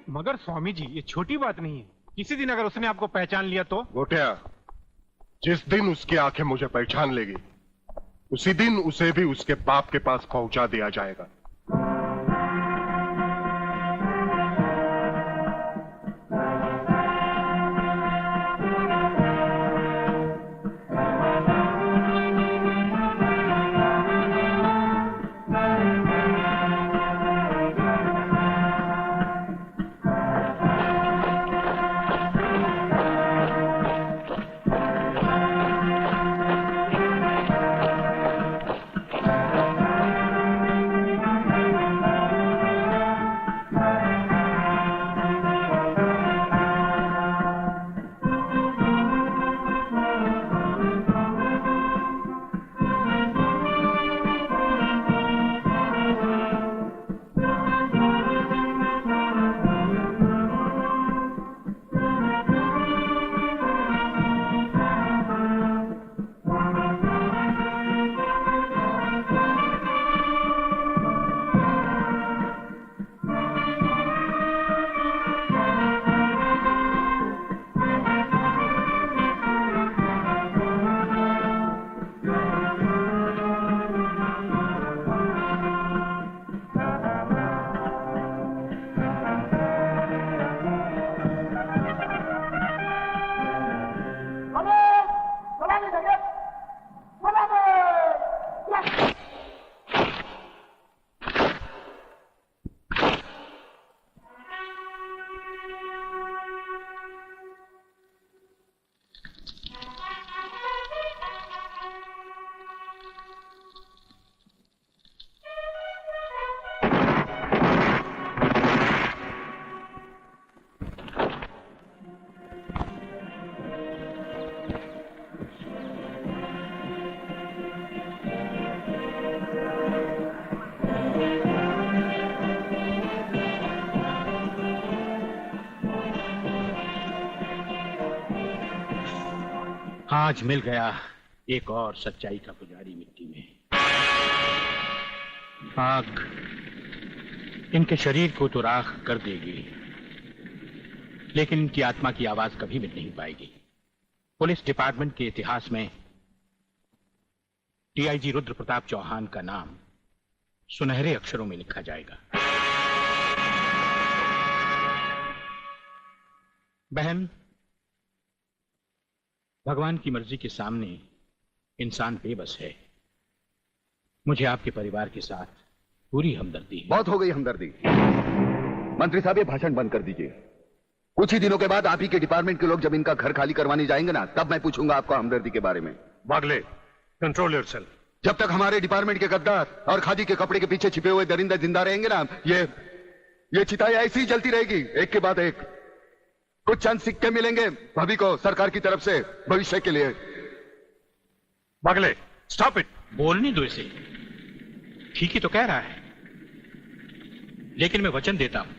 मगर स्वामी जी, ये छोटी बात नहीं है। किसी दिन अगर उसने आपको पहचान लिया तो? गोटिया, जिस दिन उसकी आंखें मुझे पहचान लेगी, उसी दिन उसे भी उसके बाप के पास पहुंचा दिया जाएगा। आज मिल गया एक और सच्चाई का पुजारी मिट्टी में। आग इनके शरीर को तो राख कर देगी, लेकिन इनकी आत्मा की आवाज कभी मिट नहीं पाएगी। पुलिस डिपार्टमेंट के इतिहास में डीआईजी रुद्र प्रताप चौहान का नाम सुनहरे अक्षरों में लिखा जाएगा। बहन, भगवान की मर्जी के सामने इंसान बेबस है। मुझे आपके परिवार के साथ पूरी हमदर्दी है। बहुत हो गई हमदर्दी। मंत्री साहब, ये भाषण बंद कर दीजिए। कुछ ही दिनों के बाद आप ही के डिपार्टमेंट के लोग जब इनका घर खाली करवाने जाएंगे ना, तब मैं पूछूंगा आपको हमदर्दी के बारे में। Bagle, control yourself. जब तक हमारे डिपार्टमेंट के गद्दार और खादी के कपड़े के पीछे छिपे हुए दरिंदे जिंदा रहेंगे ना, ये चिताएं ऐसी ही जलती रहेगी, एक के बाद एक। कुछ चंद सिक्के मिलेंगे भाभी को सरकार की तरफ से भविष्य के लिए। Bagle, stop it. बोलने दो इसे, ठीक ही तो कह रहा है। लेकिन मैं वचन देता हूं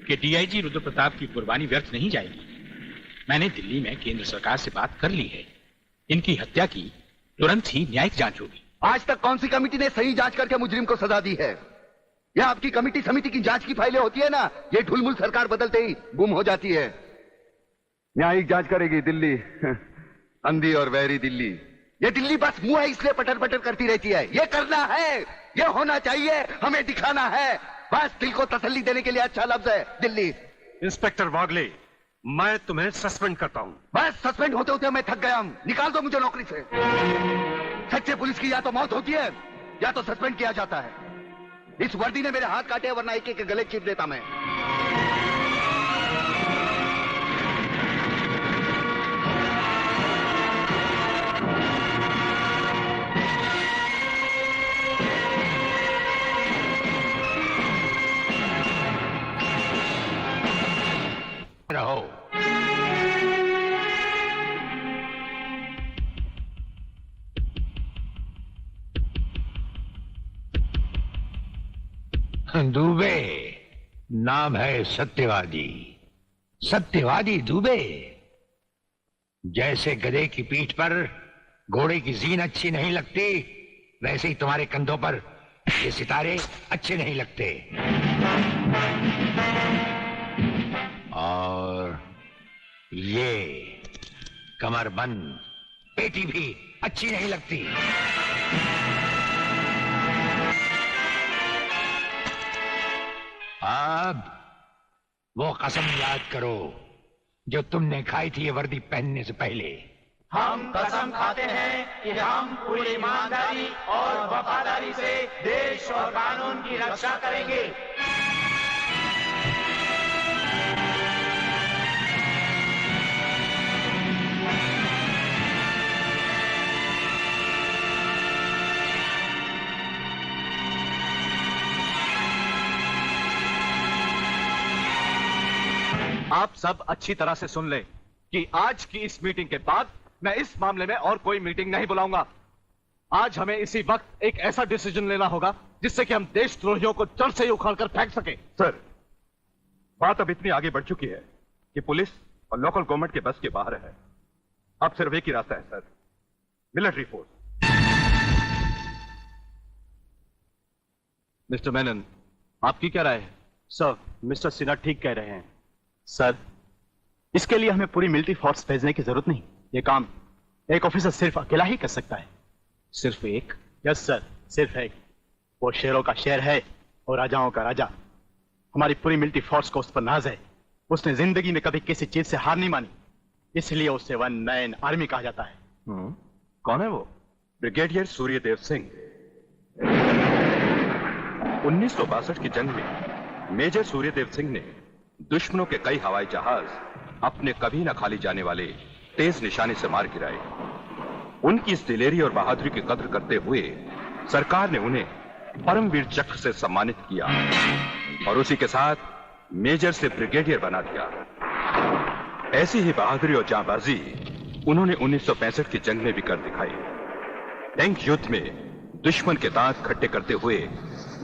कि डीआईजी रुद्र प्रताप की कुर्बानी व्यर्थ नहीं जाएगी। मैंने दिल्ली में केंद्र सरकार से बात कर ली है। इनकी हत्या की तुरंत ही न्यायिक जांच होगी। आज तक कौन सी कमेटी ने सही जांच करके मुजरिम को सजा दी है? यह आपकी कमेटी समिति की जांच की फाइलें होती है ना, ये ढुलमुल सरकार बदलते ही गुम हो जाती है। न्यायिक जांच करेगी दिल्ली, अंधी और वैरी दिल्ली। ये दिल्ली बस मुंह है इसलिए पटर पटर करती रहती है। ये करना है, ये होना चाहिए, हमें दिखाना है। बस दिल को तसल्ली देने के लिए अच्छा लफ्ज है दिल्ली। इंस्पेक्टर वागले, मैं तुम्हें सस्पेंड करता हूं। बस सस्पेंड होते होते मैं थक गया हूं। निकाल दो मुझे नौकरी से। सच्चे पुलिस की या तो मौत होती है या तो सस्पेंड किया जाता है। इस वर्दी ने मेरे हाथ काटे, वरना एक एक गले चीर देता मैं। रहो। दुबे नाम है सत्यवादी। सत्यवादी दुबे। जैसे गधे की पीठ पर घोड़े की जीन अच्छी नहीं लगती, वैसे ही तुम्हारे कंधों पर ये सितारे अच्छे नहीं लगते। ये कमरबंद पेटी भी अच्छी नहीं लगती। अब वो कसम याद करो जो तुमने खाई थी ये वर्दी पहनने से पहले। हम कसम खाते हैं कि हम पूरी ईमानदारी और वफादारी से देश और कानून की रक्षा करेंगे। आप सब अच्छी तरह से सुन लें कि आज की इस मीटिंग के बाद मैं इस मामले में और कोई मीटिंग नहीं बुलाऊंगा। आज हमें इसी वक्त एक ऐसा डिसीजन लेना होगा जिससे कि हम देशद्रोहियों को जड़ से ही उखाड़कर फेंक सके। सर, बात अब इतनी आगे बढ़ चुकी है कि पुलिस और लोकल गवर्नमेंट के बस के बाहर है। अब सिर्फ एक ही रास्ता है sir, military force. Mister Menon, आपकी क्या राय है? सर, मिस्टर सिन्हा ठीक कह रहे हैं। सर, इसके लिए हमें पूरी मिलिट्री फोर्स भेजने की जरूरत नहीं। ये काम एक ऑफिसर सिर्फ अकेला ही कर सकता है। सिर्फ एक? यस सर, सिर्फ एक। वो शेरों का शेर है और राजाओं का राजा। हमारी पूरी मिलिट्री फोर्स को उस पर नाज है। उसने जिंदगी में कभी किसी चीज से हार नहीं मानी, इसलिए उसे वन मैन आर्मी कहा जाता है। कौन है वो? ब्रिगेडियर सूर्यदेव सिंह। 1962 की जंग में मेजर सूर्यदेव सिंह ने दुश्मनों के कई हवाई जहाज अपने कभी न खाली जाने वाले तेज निशाने से मार गिराए। उनकी इस दिलेरी और बहादुरी की कद्र करते हुए सरकार ने उन्हें परमवीर चक्र से सम्मानित किया और उसी के साथ मेजर से ब्रिगेडियर बना दिया। ऐसी ही बहादुरी और जांबाजी उन्होंने 1965 की जंग में भी कर दिखाई। टैंक युद्ध में दुश्मन के दांत खट्टे करते हुए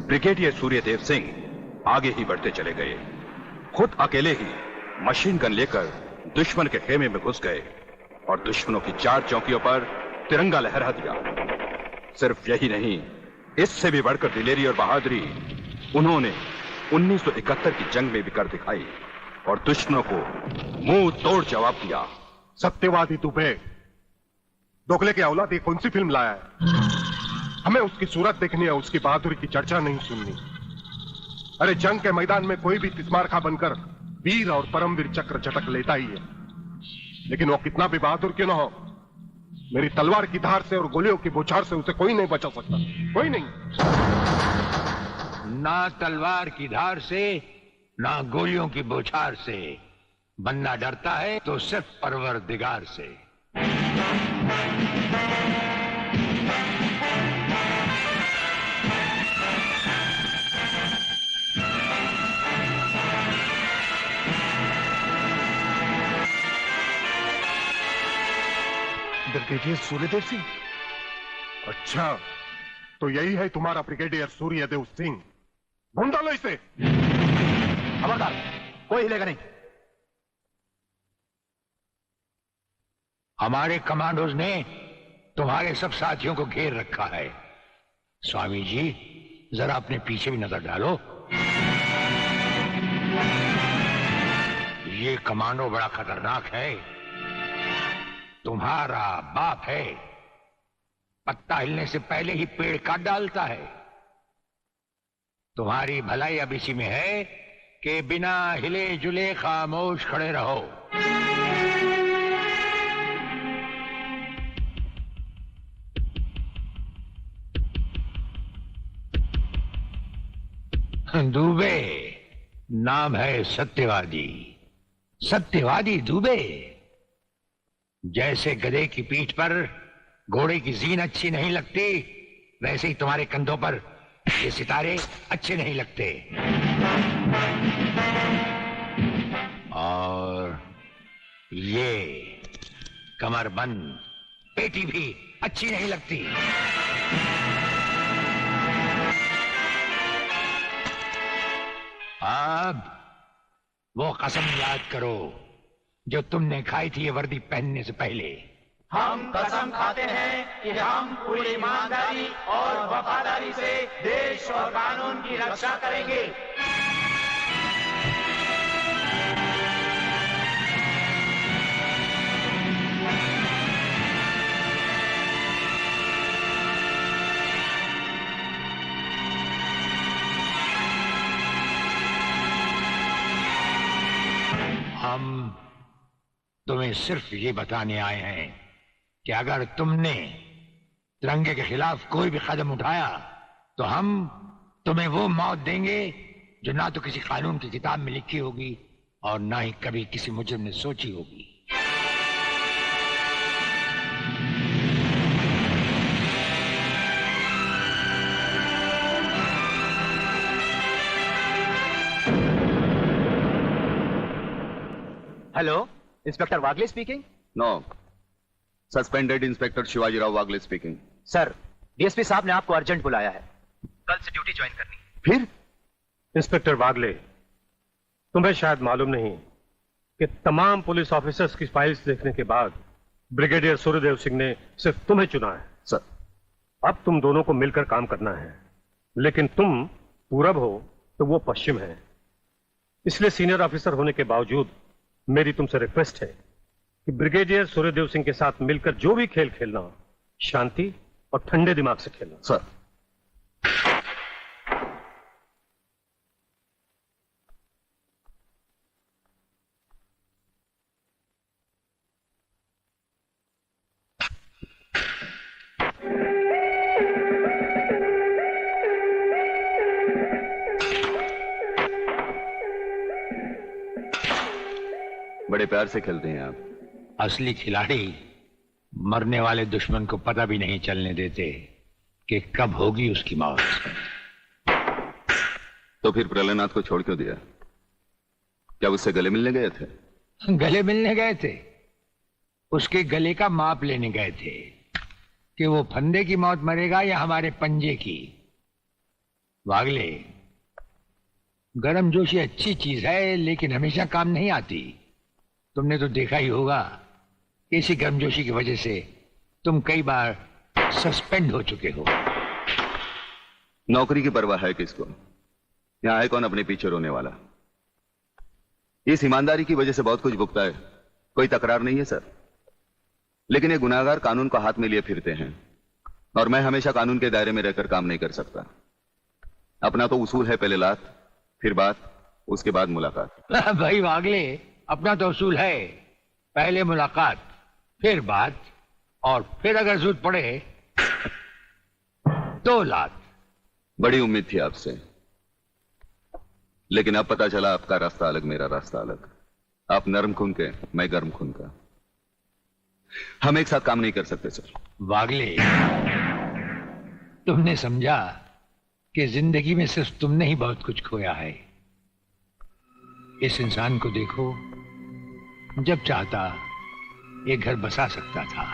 ब्रिगेडियर सूर्यदेव सिंह आगे ही बढ़ते चले गए। खुद अकेले ही मशीन गन लेकर दुश्मन के खेमे में घुस गए और दुश्मनों की 4 चौकियों पर तिरंगा लहरा दिया। सिर्फ यही नहीं, इससे भी बढ़कर दिलेरी और बहादुरी उन्होंने 1971 की जंग में भी कर दिखाई और दुश्मनों को मुंह तोड़ जवाब दिया। सत्यवादी दुबे, दोगले के औलाद ये कौन सी फिल्म लाया है? हमें उसकी सूरत देखनी है, उसकी बहादुरी की चर्चा नहीं सुननी। अरे जंग के मैदान में कोई भी तिस्मारखा बनकर वीर और परमवीर चक्र झटक लेता ही है, लेकिन वो कितना भी बहादुर क्यों ना हो, मेरी तलवार की धार से और गोलियों की बौछार से उसे कोई नहीं बचा सकता। कोई नहीं। ना तलवार की धार से ना गोलियों की बौछार से। बनना डरता है तो सिर्फ परवरदिगार से। ब्रिगेडियर सूर्यदेव सिंह? अच्छा, तो यही है तुम्हारा ब्रिगेडियर सूर्यदेव सिंह। ढूंढ डालो इसे। खबरदार, कोई हिलेगा नहीं। हमारे कमांडोज ने तुम्हारे सब साथियों को घेर रखा है। स्वामी जी, जरा अपने पीछे भी नजर डालो। ये कमांडो बड़ा खतरनाक है। तुम्हारा बाप है, पत्ता हिलने से पहले ही पेड़ काट डालता है। तुम्हारी भलाई अब इसी में है कि बिना हिले जुले खामोश खड़े रहो। दुबे नाम है सत्यवादी। सत्यवादी दुबे। जैसे गधे की पीठ पर घोड़े की जीन अच्छी नहीं लगती, वैसे ही तुम्हारे कंधों पर ये सितारे अच्छे नहीं लगते। और ये कमरबंद पेटी भी अच्छी नहीं लगती। अब वो कसम याद करो जो तुमने खाई थी ये वर्दी पहनने से पहले। हम कसम खाते हैं कि हम पूरी ईमानदारी और वफादारी से देश और कानून की रक्षा करेंगे। हम तुम्हें सिर्फ ये बताने आए हैं कि अगर तुमने तिरंगे के खिलाफ कोई भी कदम उठाया तो हम तुम्हें वो मौत देंगे जो ना तो किसी कानून की किताब में लिखी होगी और ना ही कभी किसी मुजरिम ने सोची होगी। Hello, inspector Wagle speaking. No, suspended inspector Shivajirao Wagle speaking. Sir, DSP साहब ने आपको अर्जेंट बुलाया है, कल से ड्यूटी ज्वाइन करनी। फिर? इंस्पेक्टर वागले, तुम्हें शायद मालूम नहीं कि तमाम पुलिस ऑफिसर्स की फाइल्स देखने के बाद ब्रिगेडियर सूर्यदेव सिंह ने सिर्फ तुम्हें चुना है। सर, अब तुम दोनों को मिलकर काम करना है, लेकिन तुम पूरब हो तो वो पश्चिम है। इसलिए सीनियर ऑफिसर होने के बावजूद मेरी तुमसे रिक्वेस्ट है कि ब्रिगेडियर सूर्यदेव सिंह के साथ मिलकर जो भी खेल खेलना हो, शांति और ठंडे दिमाग से खेलना। सर। बड़े प्यार से खेलते हैं आप। असली खिलाड़ी मरने वाले दुश्मन को पता भी नहीं चलने देते कि कब होगी उसकी मौत। तो फिर प्रलयनाथ को छोड़ क्यों दिया? क्या उससे गले मिलने गए थे? गले मिलने गए थे, उसके गले का माप लेने गए थे कि वो फंदे की मौत मरेगा या हमारे पंजे की। वागले, गर्मजोशी अच्छी चीज है लेकिन हमेशा काम नहीं आती। तुमने तो देखा ही होगा कि इसी गर्मजोशी की वजह से तुम कई बार सस्पेंड हो चुके हो। नौकरी की परवाह है किसको? यहां है कौन अपने पीछे रोने वाला? इस ईमानदारी की वजह से बहुत कुछ भुगता है, कोई तकरार नहीं है सर। लेकिन ये गुनाहगार कानून को हाथ में लिए फिरते हैं और मैं हमेशा कानून के दायरे में रहकर काम नहीं कर सकता। अपना तो उसूल है, पहले लात फिर बात, उसके बाद मुलाकात। भाई वागले, अपना तो उसूल है, पहले मुलाकात फिर बात और फिर अगर जरूरत पड़े तो लात। बड़ी उम्मीद थी आपसे, लेकिन अब पता चला आपका रास्ता अलग, मेरा रास्ता अलग। आप नरम खून के, मैं गर्म खून का। हम एक साथ काम नहीं कर सकते सर। वागले, तुमने समझा कि जिंदगी में सिर्फ तुमने ही बहुत कुछ खोया है। इस इंसान को देखो, जब चाहता एक घर बसा सकता था,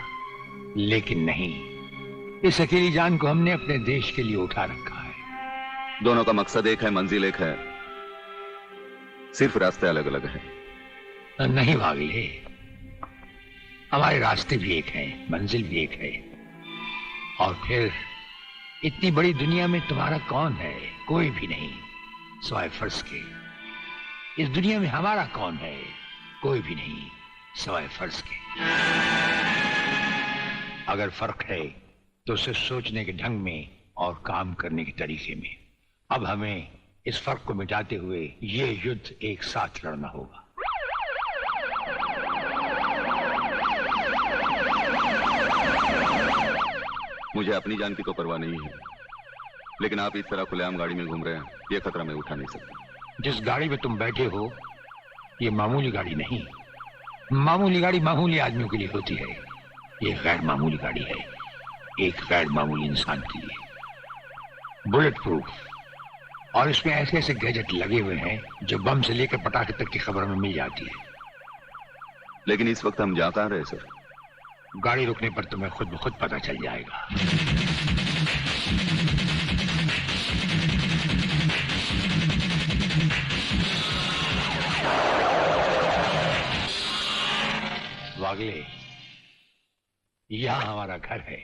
लेकिन नहीं, इस अकेली जान को हमने अपने देश के लिए उठा रखा है। दोनों का मकसद एक है, मंजिल एक है, सिर्फ रास्ते अलग अलग हैं। नहीं वागले, हमारे रास्ते भी एक हैं, मंजिल भी एक है। और फिर इतनी बड़ी दुनिया में तुम्हारा कौन है? कोई भी नहीं, सिवाय फर्ज के। इस दुनिया में हमारा कौन है? कोई भी नहीं, सिवाय फर्ज के। अगर फर्क है तो सिर्फ सोचने के ढंग में और काम करने के तरीके में। अब हमें इस फर्क को मिटाते हुए ये युद्ध एक साथ लड़ना होगा। मुझे अपनी जान की तो परवाह नहीं है, लेकिन आप इस तरह खुलेआम गाड़ी में घूम रहे हैं, यह खतरा मैं उठा नहीं सकता। जिस गाड़ी में तुम बैठे हो ये मामूली गाड़ी नहीं। मामूली गाड़ी मामूली आदमियों के लिए होती है, ये गैर मामूली गाड़ी है, एक गैर मामूली इंसान के लिए। बुलेट प्रूफ, और इसमें ऐसे ऐसे गैजेट लगे हुए हैं जो बम से लेकर पटाखे तक की खबर में मिल जाती है। लेकिन इस वक्त हम जा कहां रहे सर? गाड़ी रुकने पर तुम्हें खुद ब खुद पता चल जाएगा। वागले, यहां हमारा घर है।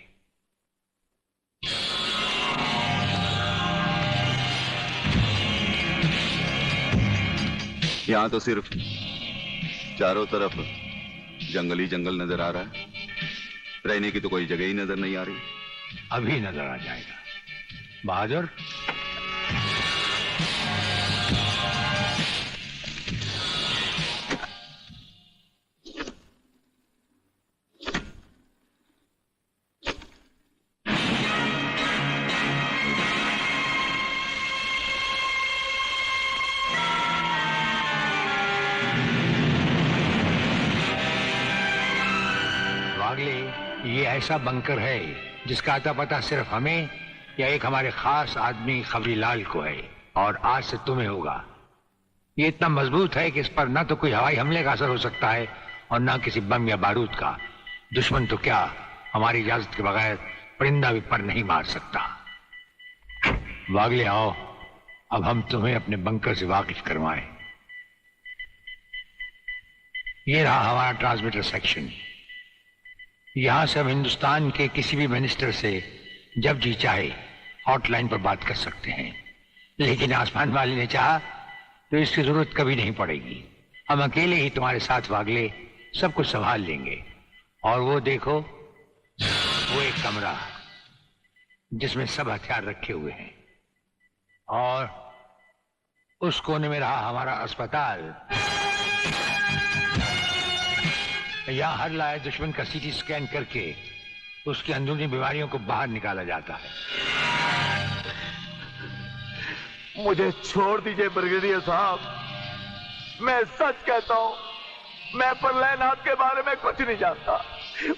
यहां तो सिर्फ चारों तरफ जंगल ही जंगल नजर आ रहा है, रहने की तो कोई जगह ही नजर नहीं आ रही। अभी नजर आ जाएगा बहादुर। वागले, ये ऐसा बंकर है जिसका अता पता सिर्फ हमें या एक हमारे खास आदमी खबरीलाल को है, और आज से तुम्हें होगा। ये इतना मजबूत है कि इस पर ना तो कोई हवाई हमले का असर हो सकता है और ना किसी बम या बारूद का। दुश्मन तो क्या, हमारी इजाजत के बगैर परिंदा भी पर नहीं मार सकता। वागले आओ, अब हम तुम्हें अपने बंकर से वाकिफ करवाएं। ये रहा हमारा ट्रांसमीटर सेक्शन। यहां से हम हिंदुस्तान के किसी भी मिनिस्टर से जब जी चाहे हॉटलाइन पर बात कर सकते हैं, लेकिन आसमान वाले ने चाहा तो इसकी जरूरत कभी नहीं पड़ेगी। हम अकेले ही तुम्हारे साथ वागले सब कुछ संभाल लेंगे। और वो देखो, वो एक कमरा जिसमें सब हथियार रखे हुए हैं, और उस कोने में रहा हमारा अस्पताल। यहां हर लायक दुश्मन का सीटी स्कैन करके उसकी अंदरूनी बीमारियों को बाहर निकाला जाता है। मुझे छोड़ दीजिए ब्रिगेडियर साहब, मैं सच कहता हूं, मैं प्रलयनाथ के बारे में कुछ नहीं जानता।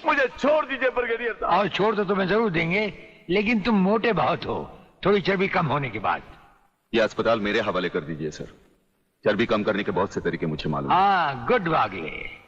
मुझे छोड़ दीजिए ब्रिगेडियर साहब। और छोड़ तो तुम्हें जरूर देंगे, लेकिन तुम मोटे बहुत हो, थोड़ी चर्बी कम होने के बाद। ये अस्पताल मेरे हवाले कर दीजिए सर। चर्बी कम करने के बहुत से तरीके मुझे मालूम है। हाँ, गुड वागले।